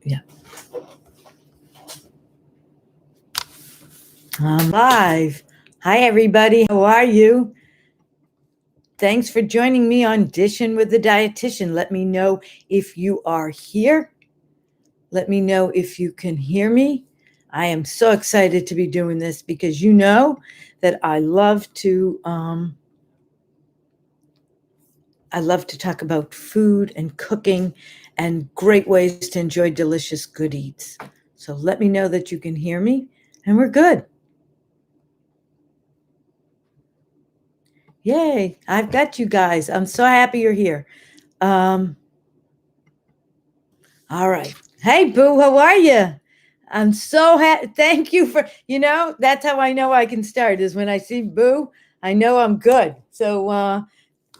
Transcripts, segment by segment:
Yeah. I'm live. Hi, everybody. How are you? Thanks for joining me on Dishin with the Dietitian. Let me know if you are here. Let me know if you can hear me. I am so excited to be doing this because you know that I love to talk about food and cooking and great ways to enjoy delicious good eats. So let me know that you can hear me and we're good. Yay, I've got you guys. I'm so happy you're here. All right. Hey, Boo, how are you? I'm so happy. Thank you for, that's how I know I can start is when I see Boo, I know I'm good. So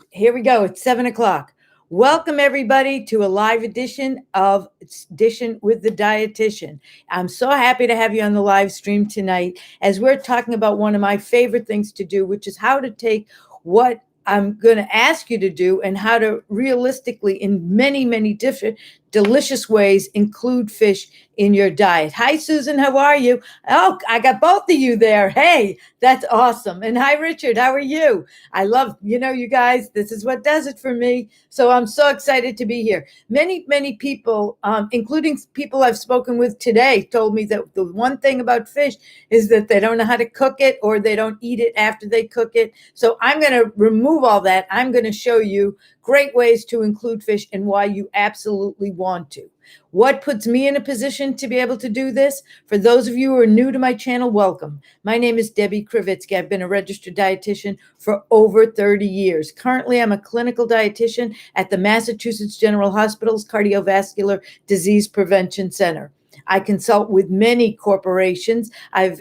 here we go. It's 7:00. Welcome, everybody, to a live edition of Dishin with the Dietitian. I'm so happy to have you on the live stream tonight as we're talking about one of my favorite things to do, which is how to take what I'm going to ask you to do and how to realistically, in many, many different delicious ways, include fish in your diet. Hi, Susan. How are you? Oh, I got both of you there. Hey, that's awesome. And hi, Richard. How are you? I love, you guys, this is what does it for me. So I'm so excited to be here. Many, many people, including people I've spoken with today, told me that the one thing about fish is that they don't know how to cook it or they don't eat it after they cook it. So I'm going to remove all that. I'm going to show you great ways to include fish and why you absolutely want to. What puts me in a position to be able to do this? For those of you who are new to my channel, welcome. My name is Debbie Kravitsky. I've been a registered dietitian for over 30 years. Currently, I'm a clinical dietitian at the Massachusetts General Hospital's Cardiovascular Disease Prevention Center. I consult with many corporations. I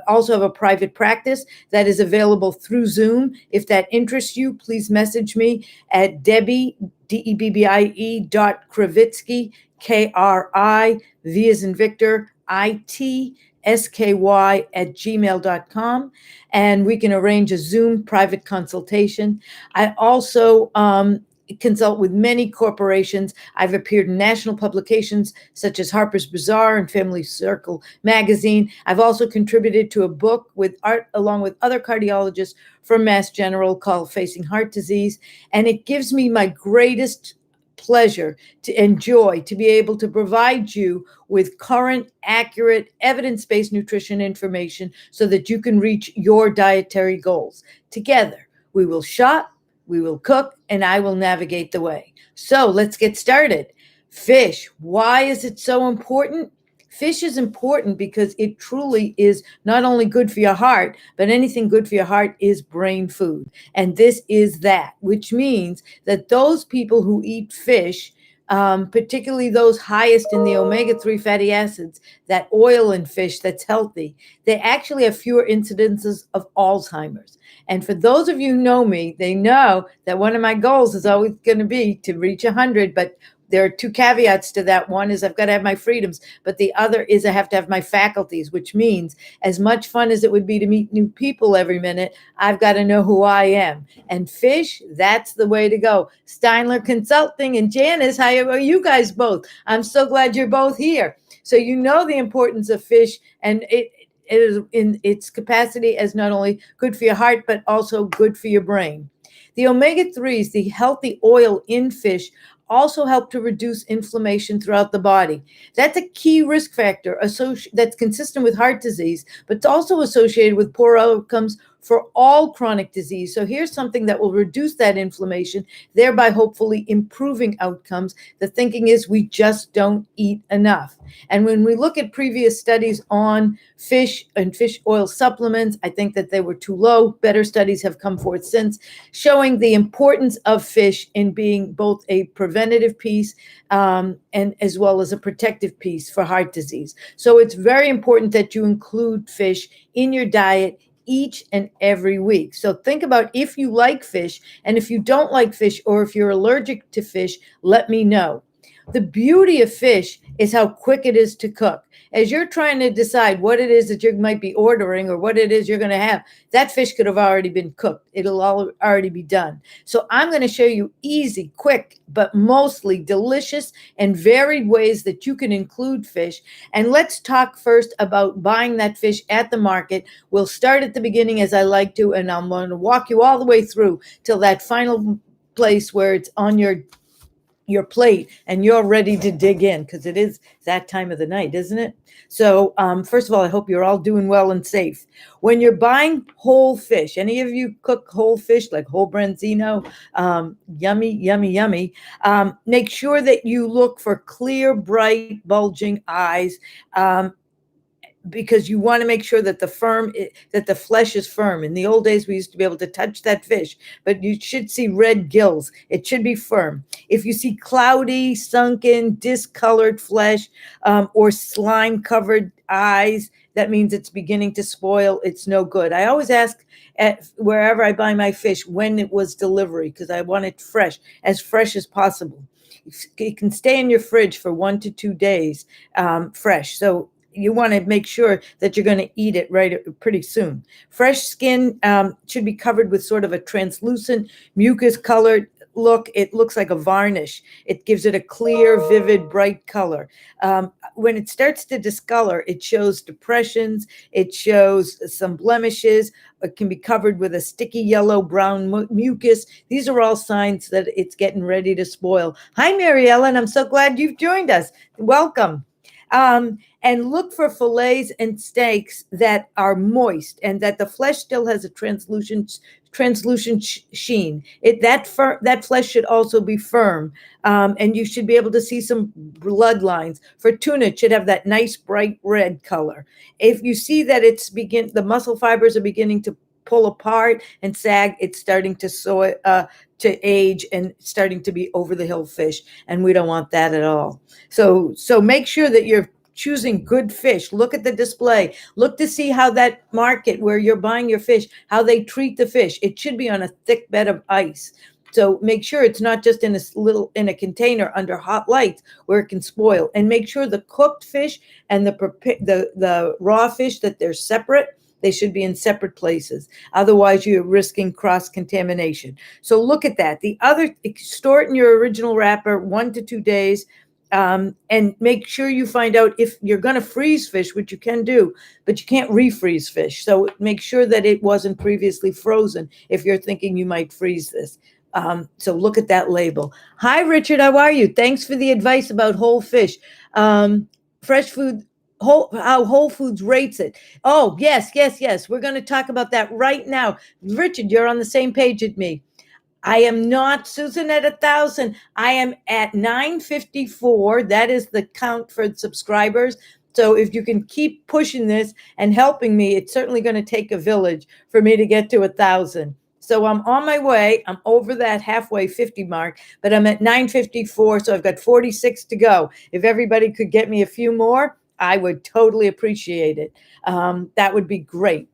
also have a private practice that is available through Zoom. If that interests you, please message me at Debbie, Debbie.Kravitsky, KRI, V as in Victor, ITSKY @gmail.com. And we can arrange a Zoom private consultation. I also consult with many corporations. I've appeared in national publications such as Harper's Bazaar and Family Circle magazine. I've also contributed to a book with art along with other cardiologists from Mass General called Facing Heart Disease. And it gives me my greatest pleasure to enjoy to be able to provide you with current, accurate, evidence-based nutrition information so that you can reach your dietary goals. Together, we will shop, we will cook, and I will navigate the way. So let's get started. Fish. Why is it so important? Fish is important because it truly is not only good for your heart, but anything good for your heart is brain food. And this is that, which means that those people who eat fish, particularly those highest in the omega-3 fatty acids, that oil in fish that's healthy, they actually have fewer incidences of Alzheimer's. And for those of you who know me, they know that one of my goals is always going to be to reach 100, but there are two caveats to that. One is I've got to have my freedoms, but the other is I have to have my faculties, which means as much fun as it would be to meet new people every minute, I've got to know who I am. And fish, that's the way to go. Steinler Consulting and Janice, how are you guys both? I'm so glad you're both here. So you know the importance of fish, and it is in its capacity as not only good for your heart, but also good for your brain. The omega-3s, the healthy oil in fish, also help to reduce inflammation throughout the body. That's a key risk factor that's consistent with heart disease, but it's also associated with poor outcomes for all chronic disease. So here's something that will reduce that inflammation, thereby hopefully improving outcomes. The thinking is we just don't eat enough. And when we look at previous studies on fish and fish oil supplements, I think that they were too low. Better studies have come forth since showing the importance of fish in being both a preventative piece and as well as a protective piece for heart disease. So it's very important that you include fish in your diet each and every week. So think about if you like fish, and if you don't like fish or if you're allergic to fish, let me know. The beauty of fish is how quick it is to cook. As you're trying to decide what it is that you might be ordering or what it is you're going to have, that fish could have already been cooked. It'll already be done. So I'm going to show you easy, quick, but mostly delicious and varied ways that you can include fish. And let's talk first about buying that fish at the market. We'll start at the beginning as I like to, and I'm going to walk you all the way through till that final place where it's on your plate and you're ready to dig in, because it is that time of the night, isn't it? So first of all, I hope you're all doing well and safe. When you're buying whole fish, any of you cook whole fish like whole branzino, yummy, yummy, yummy, make sure that you look for clear, bright, bulging eyes, because you want to make sure that the flesh is firm. In the old days, we used to be able to touch that fish, but you should see red gills. It should be firm. If you see cloudy, sunken, discolored flesh, or slime-covered eyes, that means it's beginning to spoil. It's no good. I always ask at wherever I buy my fish when it was delivery, because I want it fresh as possible. It can stay in your fridge for 1 to 2 days fresh. So you want to make sure that you're going to eat it pretty soon. Fresh skin should be covered with sort of a translucent, mucus-colored look. It looks like a varnish. It gives it a clear, vivid, bright color. When it starts to discolor, it shows depressions. It shows some blemishes. It can be covered with a sticky yellow-brown mucus. These are all signs that it's getting ready to spoil. Hi, Mary Ellen. I'm so glad you've joined us. Welcome. And look for fillets and steaks that are moist and that the flesh still has a translucent sheen. That flesh should also be firm, and you should be able to see some blood lines. For tuna, it should have that nice bright red color. If you see that the muscle fibers are beginning to pull apart and sag, it's starting to age and starting to be over the hill fish, and we don't want that at all. So make sure that you're choosing good fish. Look at the display. Look to see how that market where you're buying your fish, how they treat the fish. It should be on a thick bed of ice. So make sure it's not just in a container under hot lights where it can spoil. And make sure the cooked fish and the raw fish, that they're separate. They should be in separate places. Otherwise, you're risking cross-contamination. So look at that. Store it in your original wrapper 1 to 2 days. And make sure you find out if you're going to freeze fish, which you can do, but you can't refreeze fish. So make sure that it wasn't previously frozen if you're thinking you might freeze this. So look at that label. Hi, Richard. How are you? Thanks for the advice about whole fish. Fresh food, how Whole Foods rates it. Oh, yes. We're going to talk about that right now. Richard, you're on the same page as me. I am not, Susan, at 1,000. I am at 954. That is the count for subscribers. So if you can keep pushing this and helping me, it's certainly going to take a village for me to get to 1,000. So I'm on my way. I'm over that halfway 50 mark, but I'm at 954. So I've got 46 to go. If everybody could get me a few more, I would totally appreciate it. That would be great.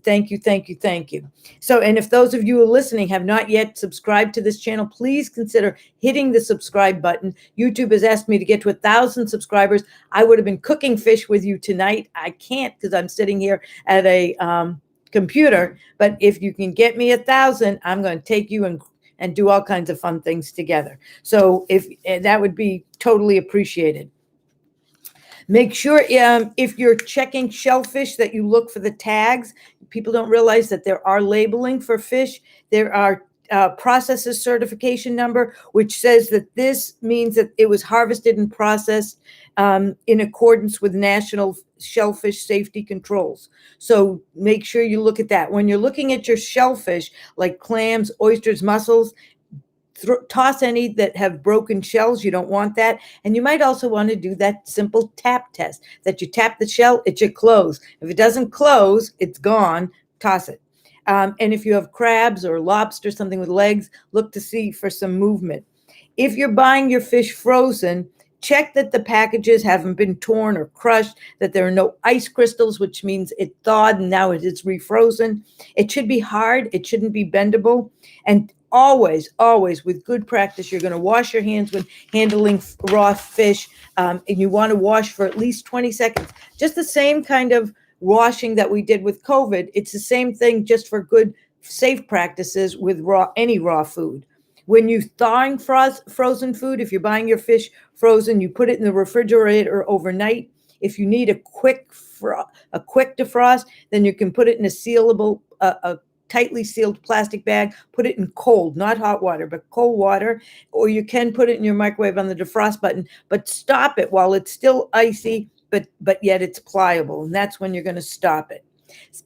Thank you. So, and if those of you who are listening have not yet subscribed to this channel, please consider hitting the subscribe button. YouTube has asked me to get to 1,000 subscribers. I would have been cooking fish with you tonight. I can't because I'm sitting here at a computer. But if you can get me 1,000, I'm going to take you and do all kinds of fun things together. So that would be totally appreciated. Make sure if you're checking Shellfish that you look for the tags. People don't realize that there are labeling for fish. There are processor certification number, which says that this means that it was harvested and processed in accordance with national shellfish safety controls. So make sure you look at that. When you're looking at your shellfish, like clams, oysters, mussels, toss any that have broken shells. You don't want that. And you might also want to do that simple tap test, that you tap the shell, it should close. If it doesn't close, it's gone. Toss it. And if you have crabs or lobster, something with legs, look to see for some movement. If you're buying your fish frozen, check that the packages haven't been torn or crushed, that there are no ice crystals, which means it thawed and now it is refrozen. It should be hard. It shouldn't be bendable. And always with good practice, you're going to wash your hands when handling raw fish. And you want to wash for at least 20 seconds. Just the same kind of washing that we did with COVID. It's the same thing, just for good, safe practices with any raw food. When you're thawing frozen food, if you're buying your fish frozen, you put it in the refrigerator overnight. If you need a quick defrost, then you can put it in a sealable, a tightly sealed plastic bag. Put it in cold, not hot water, but cold water. Or you can put it in your microwave on the defrost button, but stop it while it's still icy, but yet it's pliable, and that's when you're going to stop it.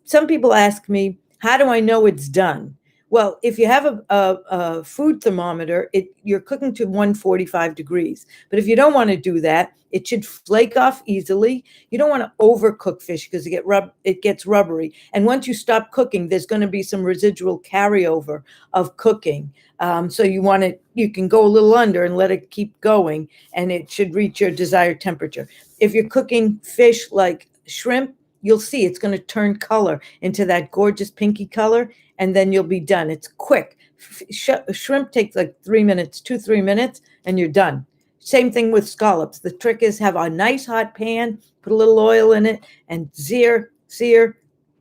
Some people ask me, how do I know it's done? Well, if you have a food thermometer, you're cooking to 145 degrees. But if you don't want to do that, it should flake off easily. You don't want to overcook fish because it gets rubbery. And once you stop cooking, there's going to be some residual carryover of cooking. So you can go a little under and let it keep going, and it should reach your desired temperature. If you're cooking fish like shrimp, you'll see it's going to turn color into that gorgeous pinky color, and then you'll be done. It's quick. Shrimp takes like 3 minutes, 3 minutes, and you're done. Same thing with scallops. The trick is have a nice hot pan, put a little oil in it, and sear,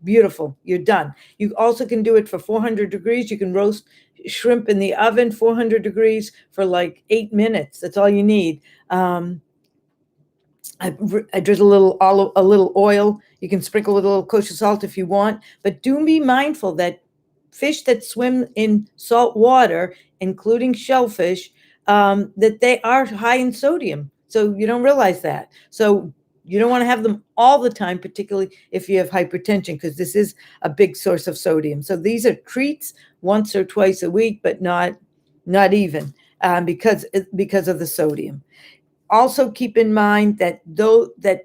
beautiful. You're done. You also can do it for 400 degrees. You can roast shrimp in the oven, 400 degrees for like 8 minutes. That's all you need. I drizzle a little oil. You can sprinkle with a little kosher salt if you want, but do be mindful that fish that swim in salt water, including shellfish, that they are high in sodium. So you don't realize that. So you don't want to have them all the time, particularly if you have hypertension, because this is a big source of sodium. So these are treats once or twice a week, but not even because of the sodium. Also keep in mind that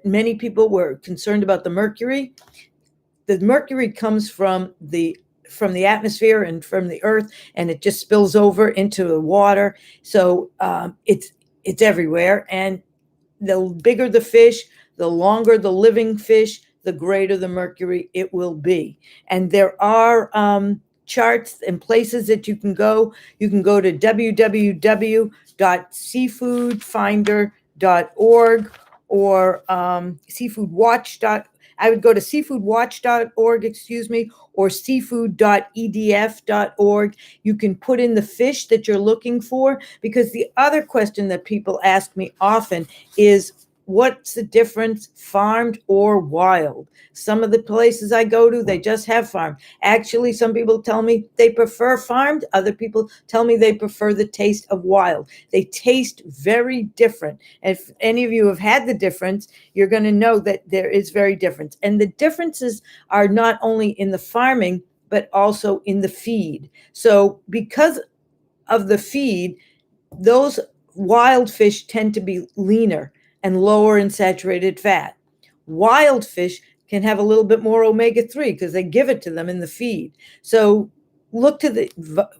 many people were concerned about the mercury comes from the atmosphere and from the earth, and it just spills over into the water. So it's everywhere. And the bigger the fish, the longer the living fish, the greater the mercury it will be. And there are charts and places that you can go. You can go to www.seafoodfinder.org or seafoodwatch. I would go to seafoodwatch.org, or seafood.edf.org. You can put in the fish that you're looking for, because the other question that people ask me often is, what's the difference, farmed or wild? Some of the places I go to, they just have farmed. Actually, some people tell me they prefer farmed. Other people tell me they prefer the taste of wild. They taste very different. And if any of you have had the difference, you're going to know that there is very different. And the differences are not only in the farming, but also in the feed. So because of the feed, those wild fish tend to be leaner and lower in saturated fat. Wild fish can have a little bit more omega-3 because they give it to them in the feed. So look to the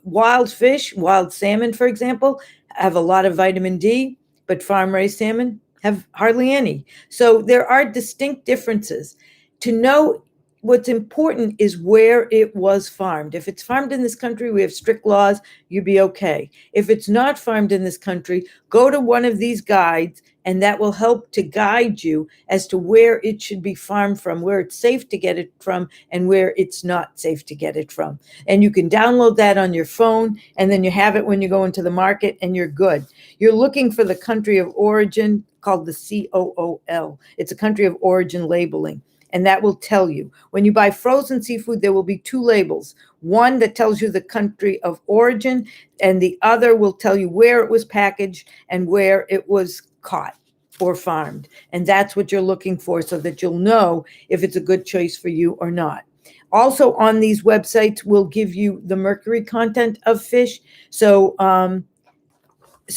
wild fish. Wild salmon, for example, have a lot of vitamin D, but farm-raised salmon have hardly any. So there are distinct differences. To know, what's important is where it was farmed. If it's farmed in this country, we have strict laws, you'd be okay. If it's not farmed in this country, go to one of these guides, and that will help to guide you as to where it should be farmed from, where it's safe to get it from, and where it's not safe to get it from. And you can download that on your phone, and then you have it when you go into the market, and you're good. You're looking for the country of origin, called the COOL. It's a country of origin labeling. And that will tell you. When you buy frozen seafood, there will be 2 labels. One that tells you the country of origin, and the other will tell you where it was packaged and where it was caught or farmed. And that's what you're looking for, so that you'll know if it's a good choice for you or not. Also on these websites will give you the mercury content of fish. So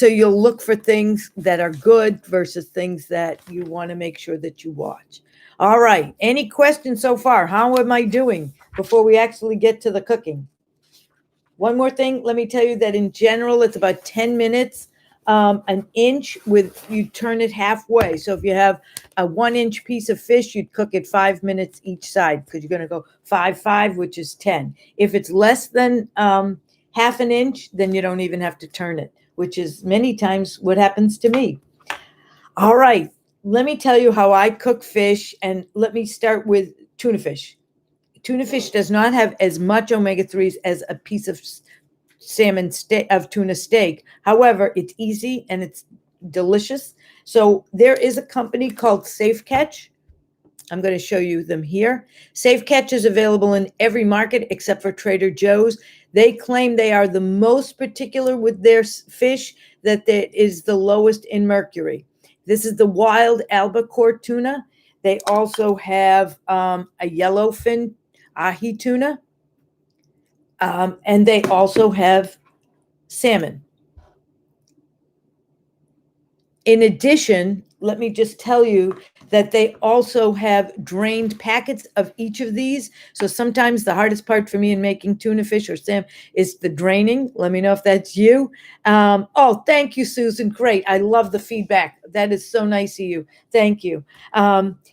you'll look for things that are good versus things that you want to make sure that you watch. All right. Any questions so far? How am I doing before we actually get to the cooking? One more thing. Let me tell you that in general, it's about 10 minutes, an inch you turn it halfway. So if you have a 1-inch piece of fish, you'd cook it 5 minutes each side, because you're going to go 5, which is 10. If it's less than half an inch, then you don't even have to turn it, which is many times what happens to me. All right, let me tell you how I cook fish, and let me start with tuna fish. Tuna fish does not have as much omega-3s as a piece of salmon steak, of tuna steak. However, it's easy and it's delicious. So there is a company called Safe Catch. I'm going to show you them here. Safe Catch is available in every market except for Trader Joe's. They claim they are the most particular with their fish, that it is the lowest in mercury. This is the wild albacore tuna. They also have a yellowfin ahi tuna, and they also have salmon. In addition, let me just tell you that they also have drained packets of each of these. So sometimes the hardest part for me in making tuna fish or salmon is the draining. Let me know if that's you. Oh, thank you, Susan. Great. I love the feedback. That is so nice of you. Thank you.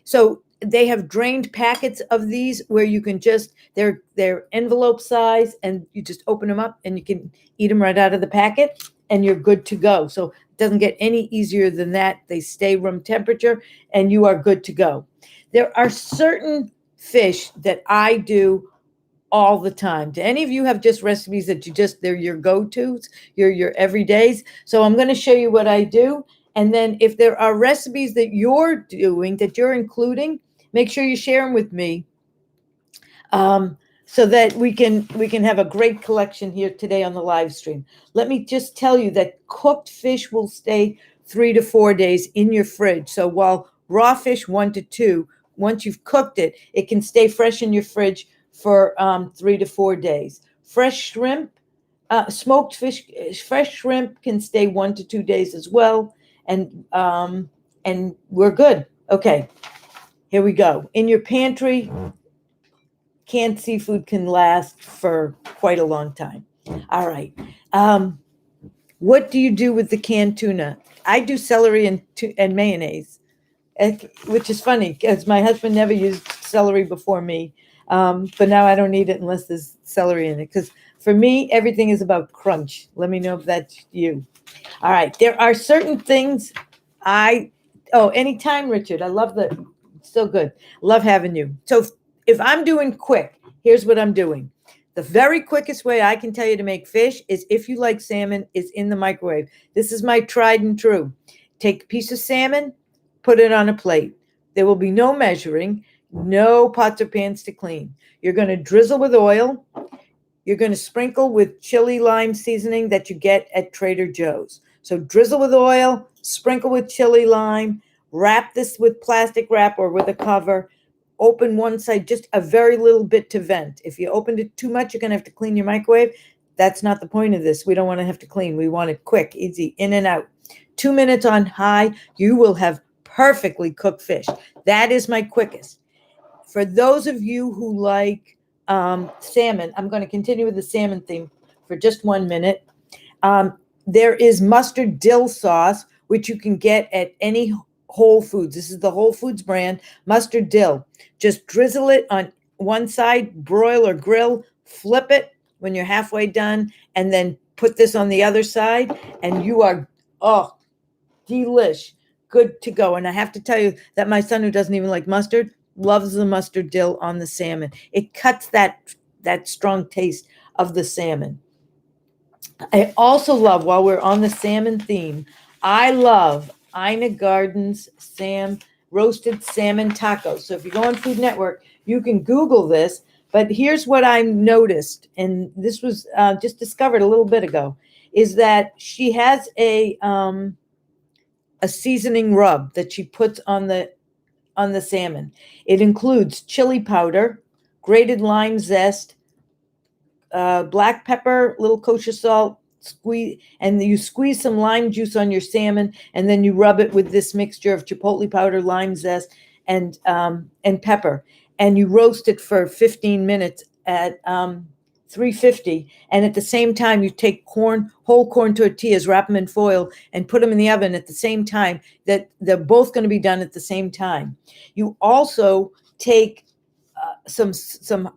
So they have drained packets of these where you can just, they're envelope size, and you just open them up and you can eat them right out of the packet and you're good to go. So it doesn't get any easier than that. They stay room temperature and you are good to go. There are certain fish that I do all the time. Do any of you have just recipes that they're your go-tos, your everydays? So I'm going to show you what I do. And then if there are recipes that you're doing, that you're including, make sure you share them with me, so that we can have a great collection here today on the live stream. Let me just tell you that cooked fish will stay 3 to 4 days in your fridge. So while raw fish 1 to 2, once you've cooked it, it can stay fresh in your fridge for 3 to 4 days. Fresh shrimp, smoked fish, fresh shrimp can stay 1 to 2 days as well, and we're good. Okay, here we go. In your pantry, canned seafood can last for quite a long time. All right. What do you do with the canned tuna? I do celery and mayonnaise, which is funny because my husband never used celery before me. But now I don't need it unless there's celery in it. Because for me, everything is about crunch. Let me know if that's you. All right. There are certain things anytime, Richard. I love so good. Love having you. So if I'm doing quick, here's what I'm doing. The very quickest way I can tell you to make fish is, if you like salmon, is in the microwave. This is my tried and true. Take a piece of salmon, put it on a plate. There will be no measuring, no pots or pans to clean. You're going to drizzle with oil. You're going to sprinkle with chili lime seasoning that you get at Trader Joe's. So drizzle with oil, sprinkle with chili lime, wrap this with plastic wrap or with a cover. Open one side, just a very little bit to vent. If you opened it too much, you're going to have to clean your microwave. That's not the point of this. We don't want to have to clean. We want it quick, easy, in and out. 2 minutes on high, you will have perfectly cooked fish. That is my quickest. For those of you who like salmon, I'm going to continue with the salmon theme for just 1 minute. There is mustard dill sauce, which you can get at any Whole Foods. This is the Whole Foods brand, mustard dill. Just drizzle it on one side, broil or grill, flip it when you're halfway done, and then put this on the other side, and you are, delish, good to go. And I have to tell you that my son, who doesn't even like mustard, loves the mustard dill on the salmon. It cuts that strong taste of the salmon. I also love, while we're on the salmon theme, I love Ina Garden's roasted salmon tacos. So if you go on Food Network, you can Google this. But here's what I noticed, and this was just discovered a little bit ago, is that she has a seasoning rub that she puts on the salmon. It includes chili powder, grated lime zest, black pepper, little kosher salt, and you squeeze some lime juice on your salmon, and then you rub it with this mixture of chipotle powder, lime zest, and pepper, and you roast it for 15 minutes at 350. And at the same time, you take whole corn tortillas, wrap them in foil, and put them in the oven at the same time. That they're both going to be done at the same time. You also take some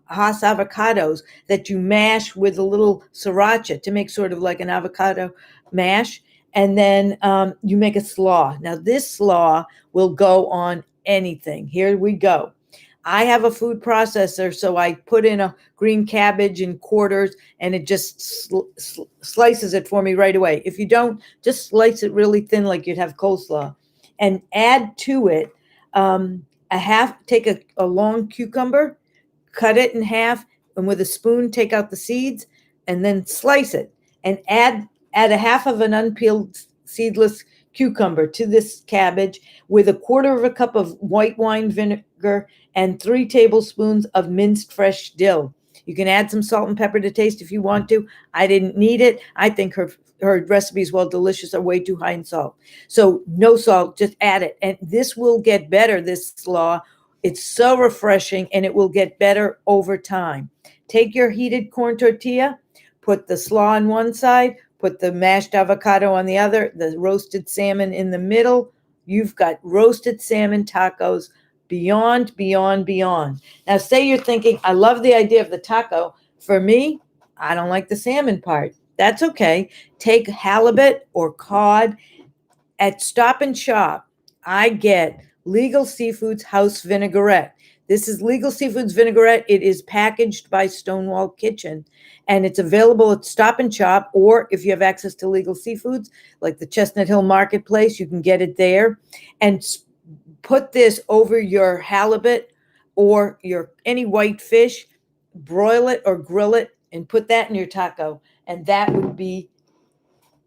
Hass avocados that you mash with a little sriracha to make sort of like an avocado mash. And then you make a slaw. Now, this slaw will go on anything. Here we go. I have a food processor, so I put in a green cabbage in quarters, and it just slices it for me right away. If you don't, just slice it really thin like you'd have coleslaw, and add to it take a long cucumber, cut it in half, and with a spoon take out the seeds, and then slice it, and add a half of an unpeeled seedless cucumber to this cabbage with a quarter of a cup of white wine vinegar and 3 tablespoons of minced fresh dill. You can add some salt and pepper to taste if you want to. I didn't need it. I think her recipes, while delicious, are way too high in salt. So no salt, just add it. And this will get better, this slaw. It's so refreshing, and it will get better over time. Take your heated corn tortilla, put the slaw on one side, put the mashed avocado on the other, the roasted salmon in the middle. You've got roasted salmon tacos beyond, beyond, beyond. Now, say you're thinking, I love the idea of the taco. For me, I don't like the salmon part. That's okay. Take halibut or cod. At Stop and Shop, I get Legal Seafood's House Vinaigrette. This is Legal Seafood's Vinaigrette. It is packaged by Stonewall Kitchen, and it's available at Stop and Shop, or if you have access to Legal Seafoods, like the Chestnut Hill Marketplace, you can get it there. And put this over your halibut or your any white fish, broil it or grill it, and put that in your taco. And that would be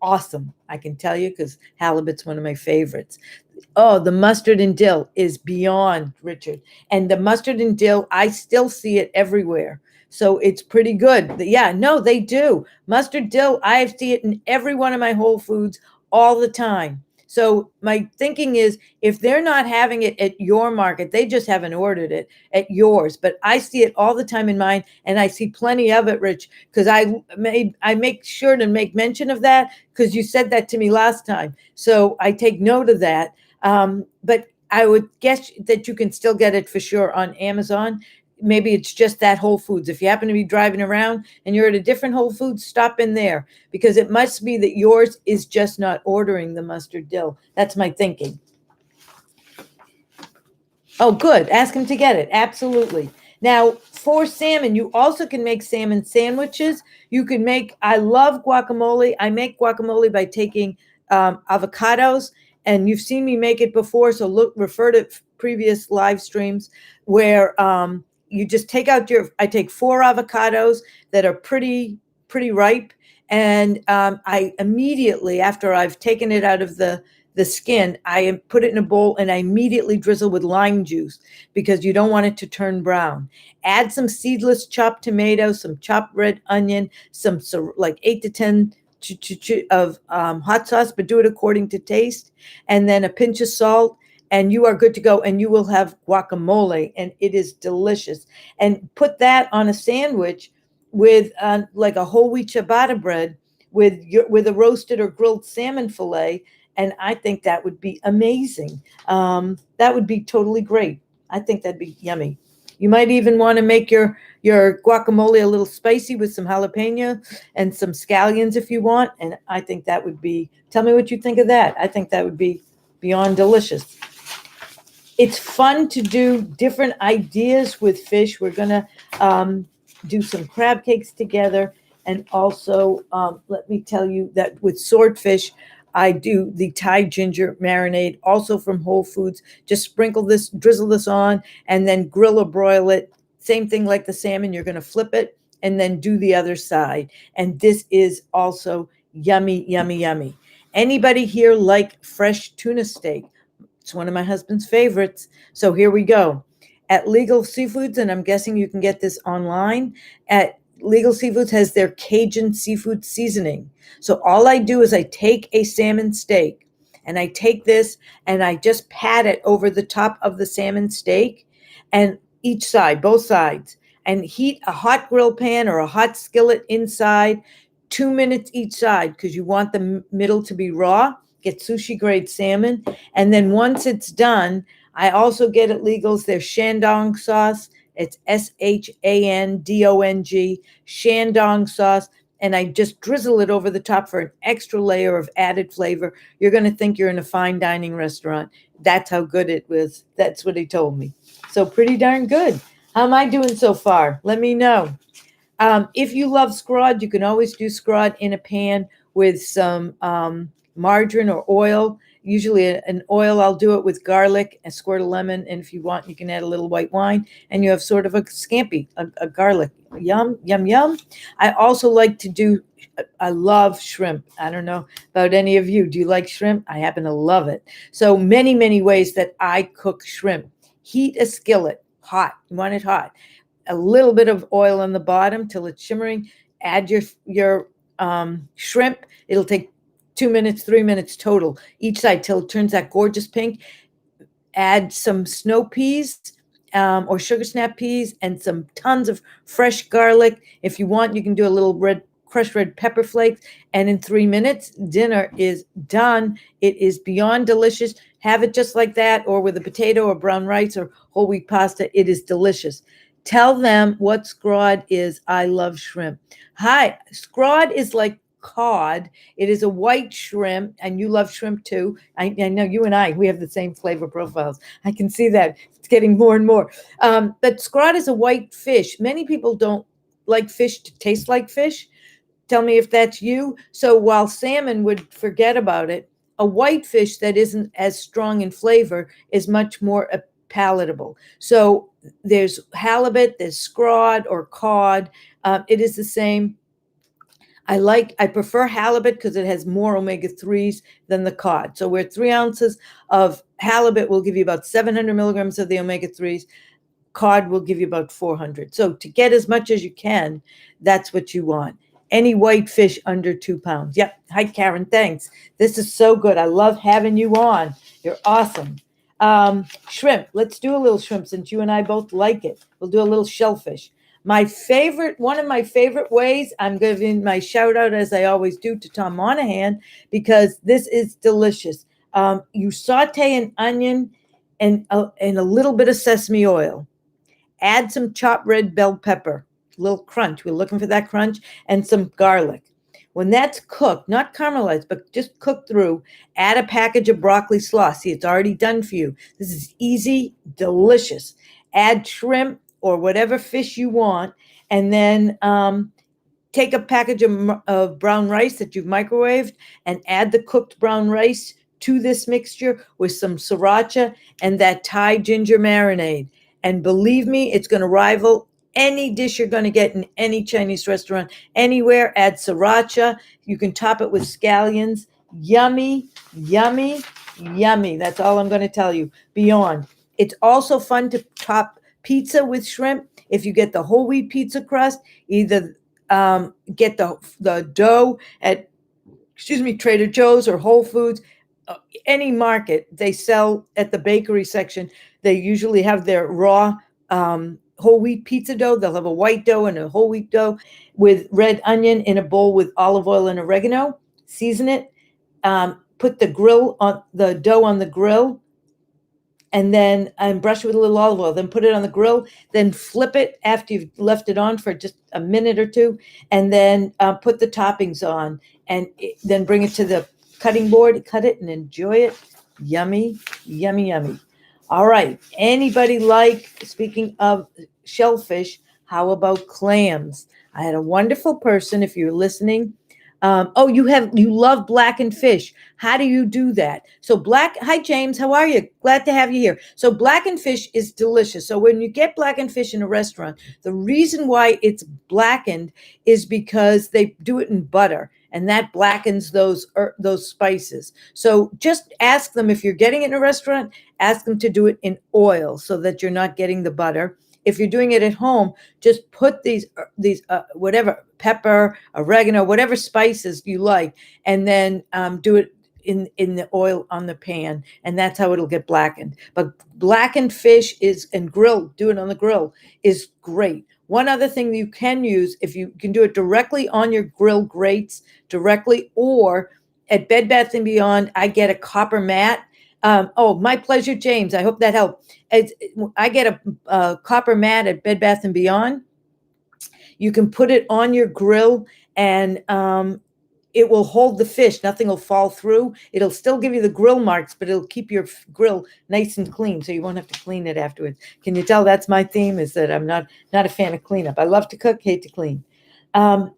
awesome, I can tell you, because halibut's one of my favorites. Oh, the mustard and dill is beyond, Richard. And the mustard and dill, I still see it everywhere. So it's pretty good. Yeah, no, they do. Mustard dill, I see it in every one of my Whole Foods all the time. So my thinking is, if they're not having it at your market, they just haven't ordered it at yours. But I see it all the time in mine, and I see plenty of it, Rich, because I make sure to make mention of that, because you said that to me last time. So I take note of that. But I would guess that you can still get it for sure on Amazon. Maybe it's just that Whole Foods. If you happen to be driving around and you're at a different Whole Foods, stop in there, because it must be that yours is just not ordering the mustard dill. That's my thinking. Oh, good. Ask him to get it. Absolutely. Now, for salmon, you also can make salmon sandwiches. You can make, I love guacamole. I make guacamole by taking avocados, and you've seen me make it before, so refer to previous live streams where you just take out I take 4 avocados that are pretty ripe, and I immediately, after I've taken it out of the skin, I put it in a bowl, and I immediately drizzle with lime juice, because you don't want it to turn brown. Add some seedless chopped tomatoes, some chopped red onion, some like 8 to 10 of hot sauce, but do it according to taste, and then a pinch of salt, and you are good to go, and you will have guacamole, and it is delicious. And put that on a sandwich with like a whole wheat ciabatta bread with a roasted or grilled salmon fillet, and I think that would be amazing. That would be totally great. I think that'd be yummy. You might even want to make your guacamole a little spicy with some jalapeno and some scallions if you want, and I think that would be, tell me what you think of that. I think that would be beyond delicious. It's fun to do different ideas with fish. We're going to do some crab cakes together. And also, let me tell you that with swordfish, I do the Thai ginger marinade, also from Whole Foods. Just sprinkle this, drizzle this on, and then grill or broil it. Same thing like the salmon. You're going to flip it and then do the other side. And this is also yummy, yummy, yummy. Anybody here like fresh tuna steak? It's one of my husband's favorites. So here we go. At Legal Seafoods, and I'm guessing you can get this online, at Legal Seafoods has their Cajun seafood seasoning. So all I do is I take a salmon steak, and I take this and I just pat it over the top of the salmon steak, and each side, both sides, and heat a hot grill pan or a hot skillet inside, 2 minutes each side, because you want the middle to be raw. Get sushi grade salmon. And then once it's done, I also get at Legal's their Shandong sauce. It's Shandong, Shandong sauce. And I just drizzle it over the top for an extra layer of added flavor. You're going to think you're in a fine dining restaurant. That's how good it was. That's what he told me. So pretty darn good. How am I doing so far? Let me know. If you love scrod, you can always do scrod in a pan with some margarine or oil. Usually an oil, I'll do it with garlic, a squirt of lemon, and if you want, you can add a little white wine, and you have sort of a scampi, a garlic. Yum, yum, yum. I also like to do, I love shrimp. I don't know about any of you. Do you like shrimp? I happen to love it. So many, many ways that I cook shrimp. Heat a skillet, hot. You want it hot. A little bit of oil on the bottom till it's shimmering. Add your shrimp. It'll take 2 minutes, 3 minutes total each side till it turns that gorgeous pink. Add some snow peas or sugar snap peas and some tons of fresh garlic. If you want, you can do a little crushed red pepper flakes. And in 3 minutes, dinner is done. It is beyond delicious. Have it just like that, or with a potato or brown rice or whole wheat pasta. It is delicious. Tell them what scrod is. I love shrimp. Hi, scrod is like cod. It is a white shrimp, and you love shrimp too. I know you and we have the same flavor profiles. I can see that. It's getting more and more. But scrod is a white fish. Many people don't like fish to taste like fish. Tell me if that's you. So while salmon would forget about it, a white fish that isn't as strong in flavor is much more palatable. So there's halibut, there's scrod or cod. It is the same. I prefer halibut because it has more omega-3s than the cod. So where 3 ounces of halibut will give you about 700 milligrams of the omega-3s, cod will give you about 400. So to get as much as you can, that's what you want. Any white fish under 2 pounds. Yep. Hi, Karen. Thanks. This is so good. I love having you on. You're awesome. Shrimp. Let's do a little shrimp since you and I both like it. We'll do a little shellfish. One of my favorite ways, I'm giving my shout out as I always do to Tom Monahan because this is delicious. You saute an onion and a little bit of sesame oil. Add some chopped red bell pepper, a little crunch. We're looking for that crunch, and some garlic. When that's cooked, not caramelized, but just cooked through, add a package of broccoli sauce. See, it's already done for you. This is easy, delicious. Add shrimp or whatever fish you want, and then take a package of brown rice that you've microwaved and add the cooked brown rice to this mixture with some sriracha and that Thai ginger marinade. And believe me, it's going to rival any dish you're going to get in any Chinese restaurant anywhere. Add sriracha. You can top it with scallions. Yummy, yummy, yummy. That's all I'm going to tell you. Beyond. It's also fun to top pizza with shrimp. If you get the whole wheat pizza crust, either get the dough at Trader Joe's or Whole Foods, any market they sell at the bakery section. They usually have their raw whole wheat pizza dough. They'll have a white dough and a whole wheat dough with red onion in a bowl with olive oil and oregano. Season it. Put the dough on the grill, and then brush it with a little olive oil. Then put it on the grill. Then flip it after you've left it on for just a minute or two, and then put the toppings on, and then bring it to the cutting board. Cut it and enjoy it. Yummy, yummy, yummy. All right. Anybody speaking of shellfish, how about clams? I had a wonderful person, if you're listening. You love blackened fish. How do you do that? Hi, James. How are you? Glad to have you here. So blackened fish is delicious. So when you get blackened fish in a restaurant, the reason why it's blackened is because they do it in butter, and that blackens those spices. So just ask them, if you're getting it in a restaurant, ask them to do it in oil so that you're not getting the butter. If you're doing it at home, just put these whatever pepper, oregano, whatever spices you like, and then do it in the oil on the pan, and that's how it'll get blackened. But blackened fish do it on the grill, is great. One other thing you can use, if you can do it directly on your grill grates directly, or at Bed Bath & Beyond, I get a copper mat Oh, my pleasure, James. I hope that helped. I get a copper mat at Bed Bath and Beyond. You can put it on your grill, and it will hold the fish. Nothing will fall through. It'll still give you the grill marks, but it'll keep your grill nice and clean, so you won't have to clean it afterwards. Can you tell that's my theme? Is that I'm not a fan of cleanup. I love to cook, hate to clean. Um,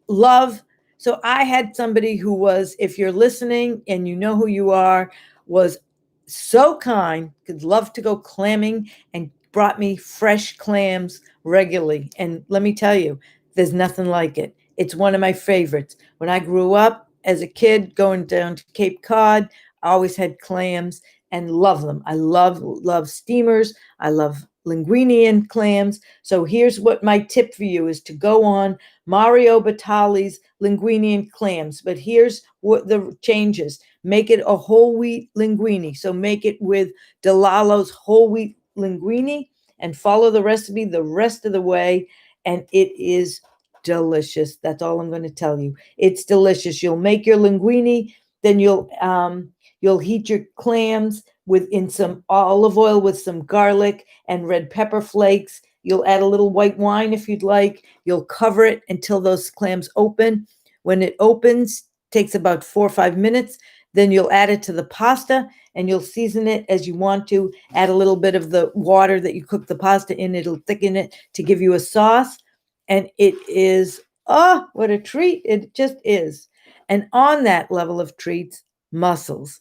Love. So I had somebody who was, if you're listening and you know who you are, was so kind, could love to go clamming, and brought me fresh clams regularly. And let me tell you, there's nothing like it. It's one of my favorites. When I grew up as a kid going down to Cape Cod, I always had clams and love them. I love steamers. I love linguine and clams. So here's what my tip for you is: to go on Mario Batali's linguine and clams. But here's what the changes: make it a whole wheat linguine. So make it with DeLallo's whole wheat linguine and follow the recipe the rest of the way. And it is delicious. That's all I'm going to tell you. It's delicious. You'll make your linguine, then you'll heat your clams in some olive oil with some garlic and red pepper flakes. You'll add a little white wine if you'd like. You'll cover it until those clams open. When it opens, takes about 4 or 5 minutes. Then you'll add it to the pasta, and you'll season it as you want to. Add a little bit of the water that you cook the pasta in. It'll thicken it to give you a sauce. And it is, oh, what a treat. It just is. And on that level of treats, mussels.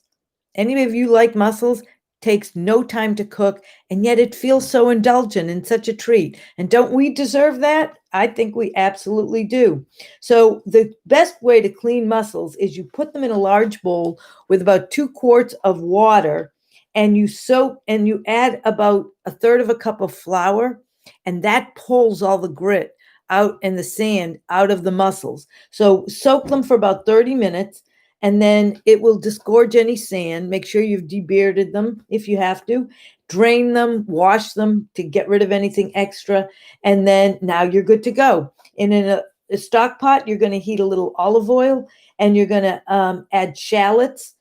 Any of you like mussels? Takes no time to cook, and yet it feels so indulgent and such a treat. And don't we deserve that? I think we absolutely do. So the best way to clean mussels is you put them in a large bowl with about 2 quarts of water, and you soak, and you add about a third of a cup of flour, and that pulls all the grit out and the sand out of the mussels. So soak them for about 30 minutes, and then it will disgorge any sand. Make sure you've debearded them if you have to. Drain them, wash them to get rid of anything extra, and then now you're good to go. And in a stock pot, you're going to heat a little olive oil, and you're going to add shallots.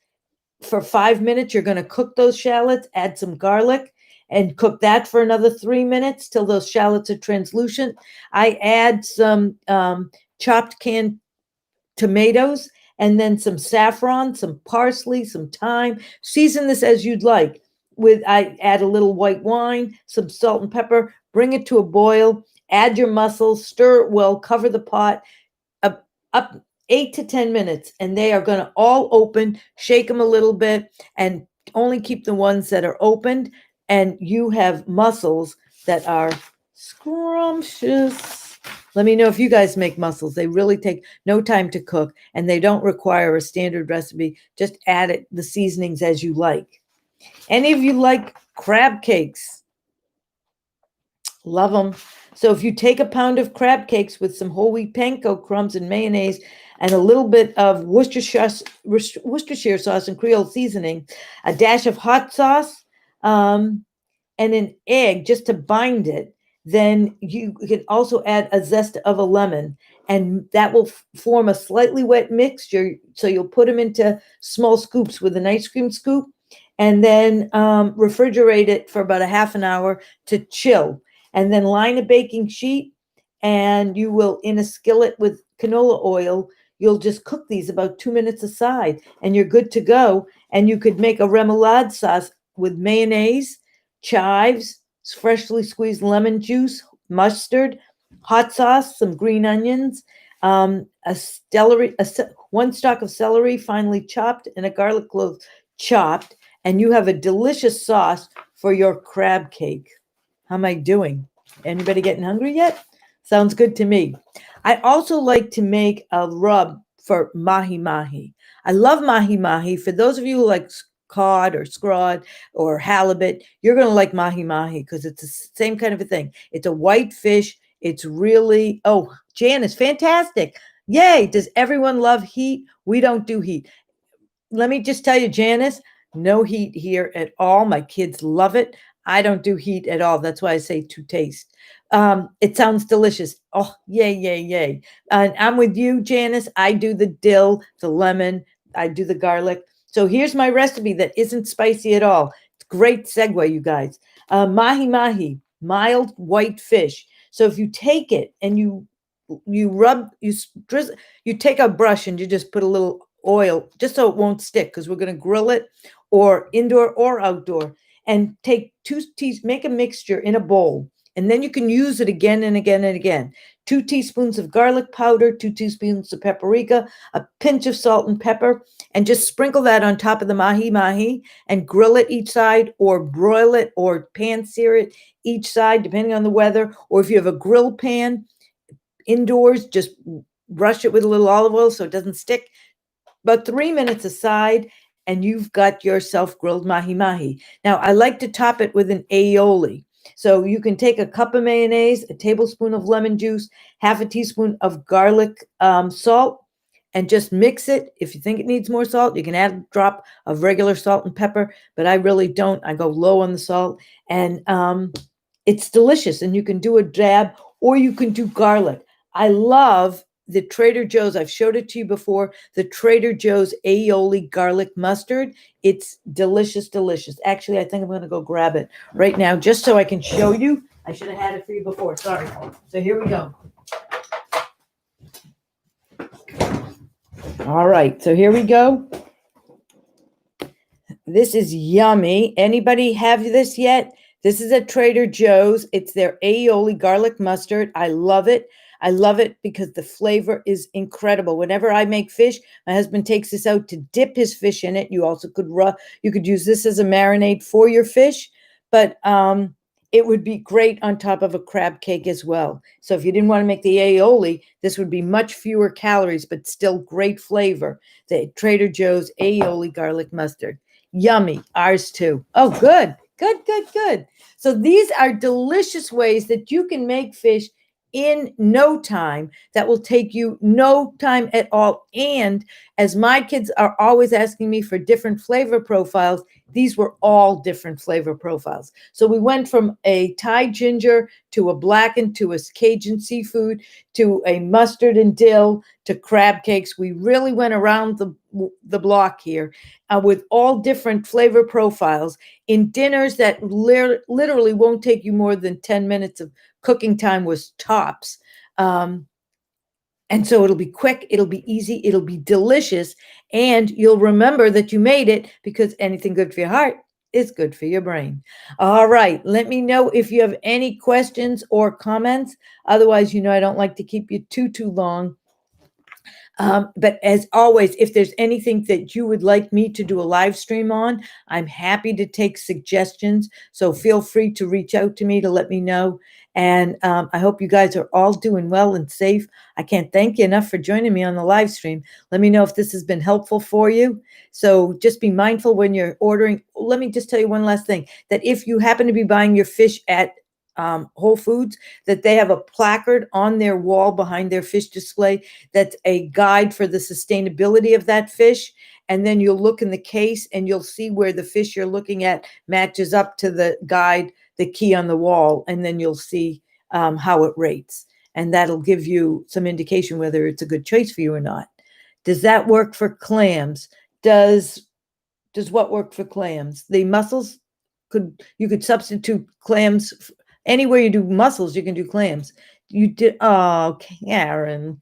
For 5 minutes, you're going to cook those shallots, add some garlic, and cook that for another 3 minutes till those shallots are translucent. I add some chopped canned tomatoes, and then some saffron, some parsley, some thyme. Season this as you'd like. I add a little white wine, some salt and pepper, bring it to a boil, add your mussels, stir it well, cover the pot up 8 to 10 minutes, and they are going to all open. Shake them a little bit, and only keep the ones that are opened, and you have mussels that are scrumptious. Let me know if you guys make mussels. They really take no time to cook, and they don't require a standard recipe. Just add it, the seasonings as you like. Any of you like crab cakes? Love them. So if you take a pound of crab cakes with some whole wheat panko crumbs and mayonnaise and a little bit of Worcestershire sauce and Creole seasoning, a dash of hot sauce, and an egg just to bind it, then you can also add a zest of a lemon, and that will form a slightly wet mixture. So you'll put them into small scoops with an ice cream scoop, and then refrigerate it for about a half an hour to chill. And then line a baking sheet, and you will, in a skillet with canola oil, you'll just cook these about 2 minutes aside, and you're good to go. And you could make a remoulade sauce with mayonnaise, chives, freshly squeezed lemon juice, mustard, hot sauce, some green onions, one stalk of celery finely chopped, and a garlic clove chopped, and you have a delicious sauce for your crab cake. How am I doing? Anybody getting hungry yet? Sounds good to me. I also like to make a rub for mahi mahi. I love mahi mahi. For those of you who like cod or scrod or halibut, you're going to like mahi mahi because it's the same kind of a thing. It's a white fish. It's really, oh, Janice, fantastic. Yay. Does everyone love heat? We don't do heat. Let me just tell you, Janice, no heat here at all. My kids love it. I don't do heat at all. That's why I say to taste. It sounds delicious. Oh, yay, yay, yay. And I'm with you, Janice. I do the dill, the lemon. I do the garlic. So here's my recipe that isn't spicy at all. It's a great segue, you guys. Mahi mahi, mild white fish. So if you take it and you rub drizzle, you take a brush and you just put a little oil just so it won't stick, because we're going to grill it, or indoor or outdoor, and take make a mixture in a bowl, and then you can use it again and again and again. 2 teaspoons of garlic powder, 2 teaspoons of paprika, a pinch of salt and pepper, and just sprinkle that on top of the mahi mahi and grill it each side, or broil it, or pan sear it each side, depending on the weather. Or if you have a grill pan indoors, just brush it with a little olive oil so it doesn't stick. About 3 minutes aside, and you've got yourself grilled mahi mahi. Now, I like to top it with an aioli. So you can take a cup of mayonnaise, a tablespoon of lemon juice, half a teaspoon of garlic salt, and just mix it. If you think it needs more salt, you can add a drop of regular salt and pepper, but I really don't. I go low on the salt, and it's delicious. And you can do a dab, or you can do garlic. I love the Trader Joe's. I've showed it to you before. The Trader Joe's aioli garlic mustard. It's delicious, delicious. Actually, I think I'm going to go grab it right now just so I can show you. I should have had it for you before. Sorry. So here we go. All right. So here we go. This is yummy. Anybody have this yet? This is at Trader Joe's. It's their aioli garlic mustard. I love it. I love it because the flavor is incredible. Whenever I make fish, my husband takes this out to dip his fish in it. You also could use this as a marinade for your fish, but it would be great on top of a crab cake as well. So if you didn't want to make the aioli, this would be much fewer calories, but still great flavor. The Trader Joe's aioli garlic mustard. Yummy. Ours too. Oh, good. Good, good, good. So these are delicious ways that you can make fish in no time, that will take you no time at all. And as my kids are always asking me for different flavor profiles, these were all different flavor profiles. So we went from a Thai ginger to a blackened to a Cajun seafood to a mustard and dill to crab cakes. We really went around the block here with all different flavor profiles in dinners that literally won't take you more than 10 minutes of cooking time was tops. And so it'll be quick, it'll be easy, it'll be delicious, and you'll remember that you made it, because anything good for your heart is good for your brain. All right, let me know if you have any questions or comments. Otherwise, I don't like to keep you too long. But as always, if there's anything that you would like me to do a live stream on, I'm happy to take suggestions. So feel free to reach out to me to let me know. And I hope you guys are all doing well and safe. I can't thank you enough for joining me on the live stream. Let me know if this has been helpful for you. So just be mindful when you're ordering. Let me just tell you one last thing, that if you happen to be buying your fish at Whole Foods, that they have a placard on their wall behind their fish display that's a guide for the sustainability of that fish. And then you'll look in the case and you'll see where the fish you're looking at matches up to the guide, the key on the wall, and then you'll see how it rates. And that'll give you some indication whether it's a good choice for you or not. Does that work for clams? Does what work for clams? The mussels, you could substitute clams. Anywhere you do mussels, you can do clams. Oh, Karen,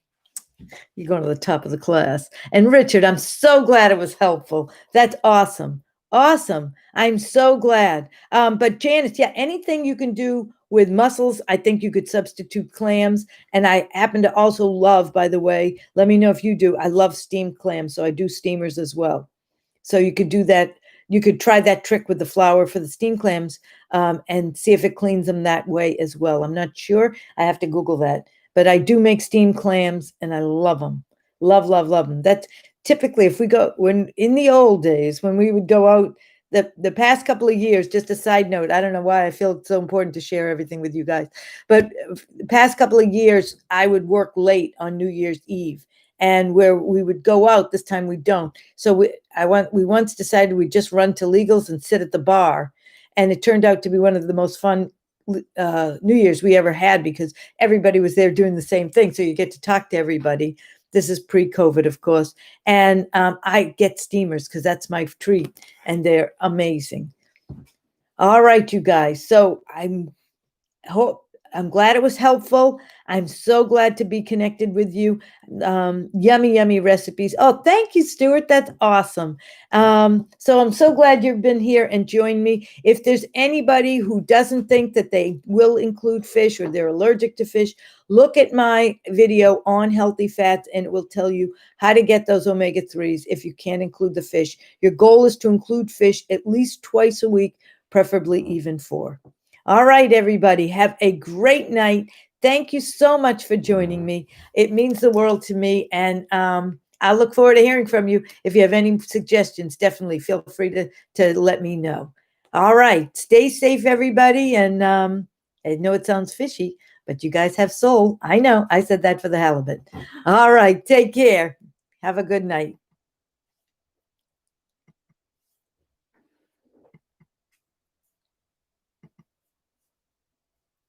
you're going to the top of the class. And Richard, I'm so glad it was helpful. That's awesome. Awesome. I'm so glad. But Janice, yeah, anything you can do with mussels, I think you could substitute clams. And I happen to also love, by the way, let me know if you do, I love steamed clams. So I do steamers as well. So you could do that. You could try that trick with the flour for the steamed clams and see if it cleans them that way as well. I'm not sure. I have to Google that. But I do make steamed clams, and I love them. Love, love, love them. That's typically, when in the old days, when we would go out, the past couple of years, just a side note, I don't know why I feel it's so important to share everything with you guys, but the past couple of years, I would work late on New Year's Eve. And where we would go out, this time we don't. So we once decided we'd just run to Legals and sit at the bar. And it turned out to be one of the most fun New Year's we ever had, because everybody was there doing the same thing. So you get to talk to everybody. This is pre-COVID, of course. And I get steamers because that's my treat, and they're amazing. All right, you guys. So I'm glad it was helpful. I'm so glad to be connected with you. Yummy, yummy recipes. Oh, thank you, Stuart. That's awesome. So I'm so glad you've been here and joined me. If there's anybody who doesn't think that they will include fish or they're allergic to fish, look at my video on healthy fats and it will tell you how to get those omega-3s if you can't include the fish. Your goal is to include fish at least twice a week, preferably even 4. All right, everybody, have a great night. Thank you so much for joining me. It means the world to me, and I look forward to hearing from you. If you have any suggestions, definitely feel free to let me know. All right, stay safe, everybody, and I know it sounds fishy, but you guys have soul. I know, I said that for the halibut. All right, take care. Have a good night.